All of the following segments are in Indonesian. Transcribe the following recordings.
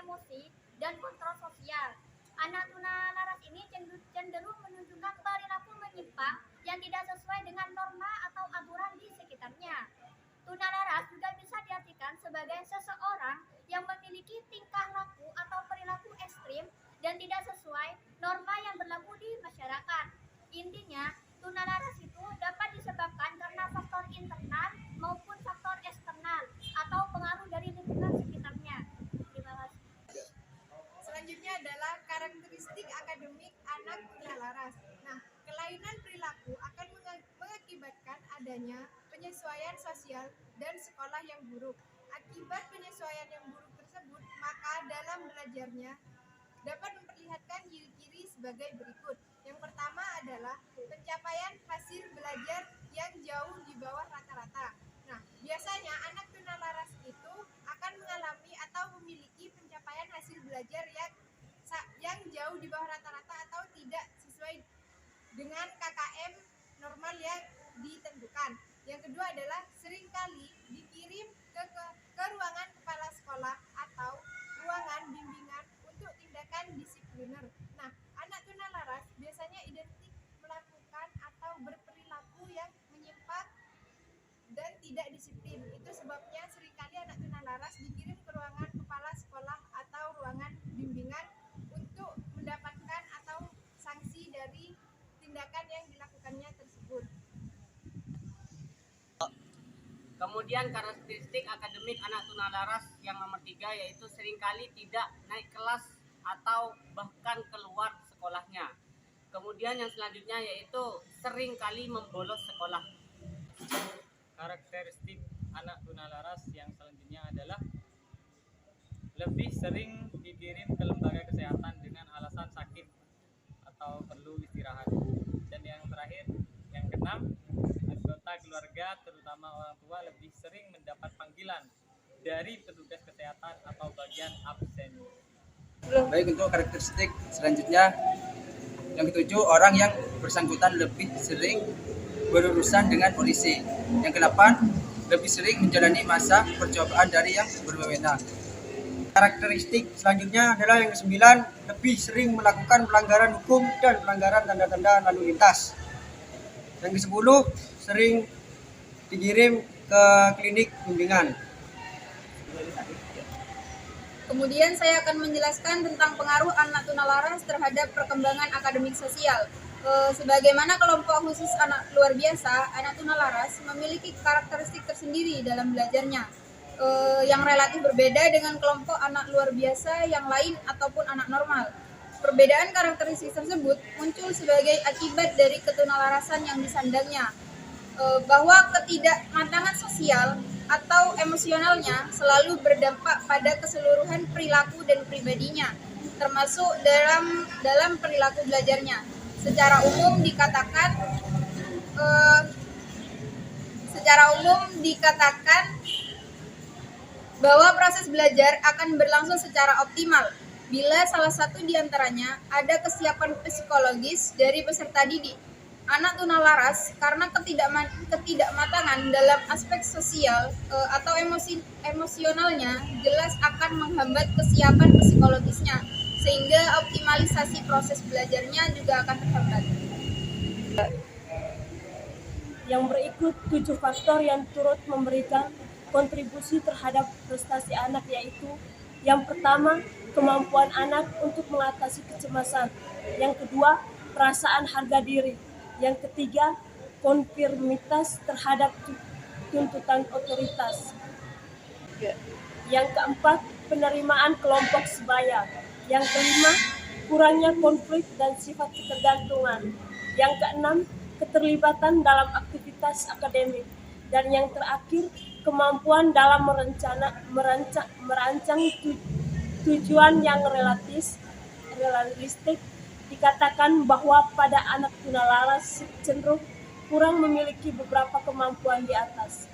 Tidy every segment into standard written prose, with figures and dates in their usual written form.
emosi, dan kontrol sosial. Anak tunalaras ini cenderung menunjukkan perilaku menyimpang yang tidak sesuai dengan norma atau aturan di sekitarnya. Tunalaras juga bisa diartikan sebagai seseorang yang memiliki tingkah laku atau perilaku ekstrim dan tidak sesuai norma yang berlaku di masyarakat. Intinya, tunalaras itu dapat disebabkan karena faktor internal maupun faktor eksternal atau pengaruh dari lingkungan sekitarnya. Terima kasih. Selanjutnya adalah karakteristik akademik anak tunalaras. Nah, kelainan perilaku akan mengakibatkan adanya penyesuaian sosial dan sekolah yang buruk. Akibat penyesuaian yang buruk tersebut, maka dalam belajarnya dapat memperlihatkan ciri-ciri sebagai berikut. Yang pertama adalah pencapaian hasil belajar yang jauh di bawah rata-rata. Nah, biasanya anak tunalaras itu akan mengalami atau memiliki pencapaian hasil belajar yang jauh di bawah rata-rata atau tidak sesuai dengan KKM normal yang ditentukan. Yang kedua adalah seringkali dikirim ke ruangan kepala sekolah atau ruangan bimbingan untuk tindakan disipliner. Nah, anak tunalaras biasanya identik melakukan atau berperilaku yang menyimpang dan tidak disiplin. Itu sebabnya seringkali anak tunalaras dikirim ke ruangan kepala sekolah atau ruangan bimbingan untuk mendapatkan atau sanksi dari tindakan yang dilakukannya tersebut. Kemudian karakteristik akademik anak tunalaras yang nomor 3 yaitu seringkali tidak naik kelas atau bahkan keluar sekolahnya. Kemudian yang selanjutnya yaitu seringkali membolos sekolah. Karakteristik anak tunalaras yang selanjutnya adalah lebih sering dikirim ke lembaga kesehatan dengan alasan sakit atau perlu istirahat. Dan yang terakhir, yang keenam, anggota keluarga terutama orang tua lebih sering mendapat panggilan dari petugas kesehatan atau bagian absen. Baik, untuk karakteristik selanjutnya yang ketujuh, orang yang bersangkutan lebih sering berurusan dengan polisi. Yang kedelapan, lebih sering menjalani masa percobaan dari yang berwenang. Karakteristik selanjutnya adalah yang kesembilan, lebih sering melakukan pelanggaran hukum dan pelanggaran tanda-tanda lalu lintas. Yang ke-10, sering dikirim ke klinik bimbingan. Kemudian saya akan menjelaskan tentang pengaruh anak tunalaras terhadap perkembangan akademik sosial. Sebagaimana kelompok khusus anak luar biasa, anak tunalaras memiliki karakteristik tersendiri dalam belajarnya, yang relatif berbeda dengan kelompok anak luar biasa yang lain ataupun anak normal. Perbedaan karakteristik tersebut muncul sebagai akibat dari ketunalarasan yang disandangnya, bahwa ketidakmatangan sosial atau emosionalnya selalu berdampak pada keseluruhan perilaku dan pribadinya, termasuk dalam perilaku belajarnya. Secara umum dikatakan bahwa proses belajar akan berlangsung secara optimal bila salah satu di antaranya ada kesiapan psikologis dari peserta didik. Anak tunalaras karena ketidakmatangan dalam aspek sosial atau emosionalnya jelas akan menghambat kesiapan psikologisnya, sehingga optimalisasi proses belajarnya juga akan terhambat. Yang berikut 7 faktor yang turut memberikan kontribusi terhadap prestasi anak, yaitu yang pertama, kemampuan anak untuk mengatasi kecemasan. Yang kedua, perasaan harga diri. Yang ketiga, konformitas terhadap tuntutan otoritas. Yang keempat, penerimaan kelompok sebaya. Yang kelima, kurangnya konflik dan sifat ketergantungan. Yang keenam, keterlibatan dalam aktivitas akademik. Dan yang terakhir, kemampuan dalam merancang tujuan yang realistik. Dikatakan bahwa pada anak tunalaras cenderung kurang memiliki beberapa kemampuan di atas.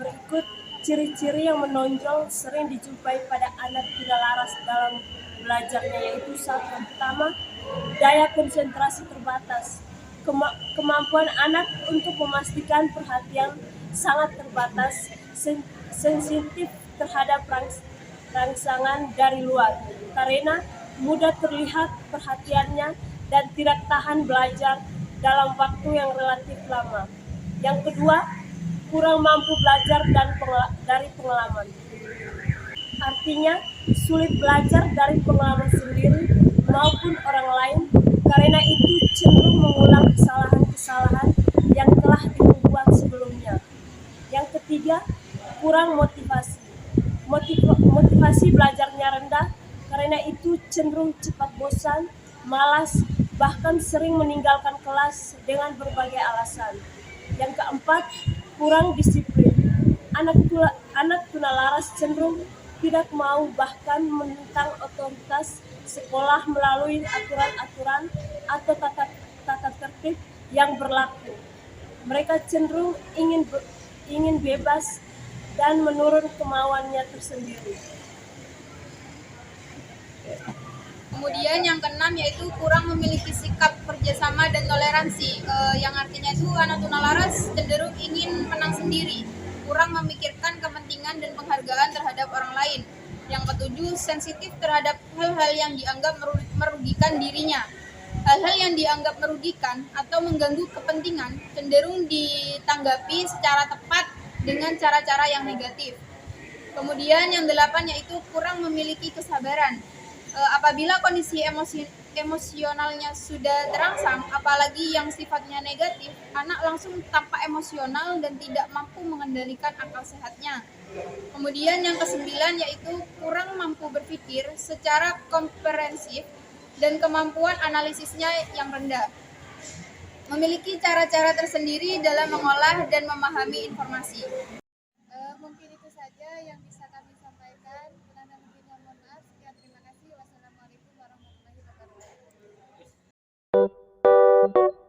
Berikut ciri-ciri yang menonjol sering dijumpai pada anak tunalaras dalam belajarnya, yaitu yang pertama, daya konsentrasi terbatas. Kemampuan anak untuk memastikan perhatian sangat terbatas, sensitif terhadap rangsangan dari luar karena mudah terlihat perhatiannya dan tidak tahan belajar dalam waktu yang relatif lama. Yang kedua, kurang mampu belajar dari pengalaman. Artinya, sulit belajar dari pengalaman sendiri maupun orang lain, karena itu cenderung mengulang kesalahan-kesalahan yang telah diperbuat sebelumnya. Yang ketiga, kurang motivasi. Motivasi belajarnya rendah, karena itu cenderung cepat bosan, malas, bahkan sering meninggalkan kelas dengan berbagai alasan. Yang keempat, kurang disiplin. Anak tunalaras cenderung tidak mau bahkan menentang otoritas sekolah melalui aturan-aturan atau tata tertib yang berlaku. Mereka cenderung ingin bebas dan menurut kemauannya tersendiri. Kemudian yang keenam yaitu kurang memiliki sikap kerjasama dan toleransi, yang artinya itu anak tunalaras cenderung ingin menang sendiri, kurang memikirkan kepentingan dan penghargaan terhadap orang lain. Yang ketujuh, sensitif terhadap hal-hal yang dianggap merugikan dirinya. Hal-hal yang dianggap merugikan atau mengganggu kepentingan cenderung ditanggapi secara tepat dengan cara-cara yang negatif. Kemudian yang delapan yaitu kurang memiliki kesabaran. Apabila kondisi emosionalnya sudah terangsang, apalagi yang sifatnya negatif, anak langsung tampak emosional dan tidak mampu mengendalikan akal sehatnya. Kemudian yang kesembilan yaitu kurang mampu berpikir secara komprehensif dan kemampuan analisisnya yang rendah. Memiliki cara-cara tersendiri dalam mengolah dan memahami informasi. Mungkin itu saja yang bisa kami sampaikan. Kurang dan lebihnya mohon maaf. Sekian, terima kasih. Wassalamualaikum warahmatullahi wabarakatuh.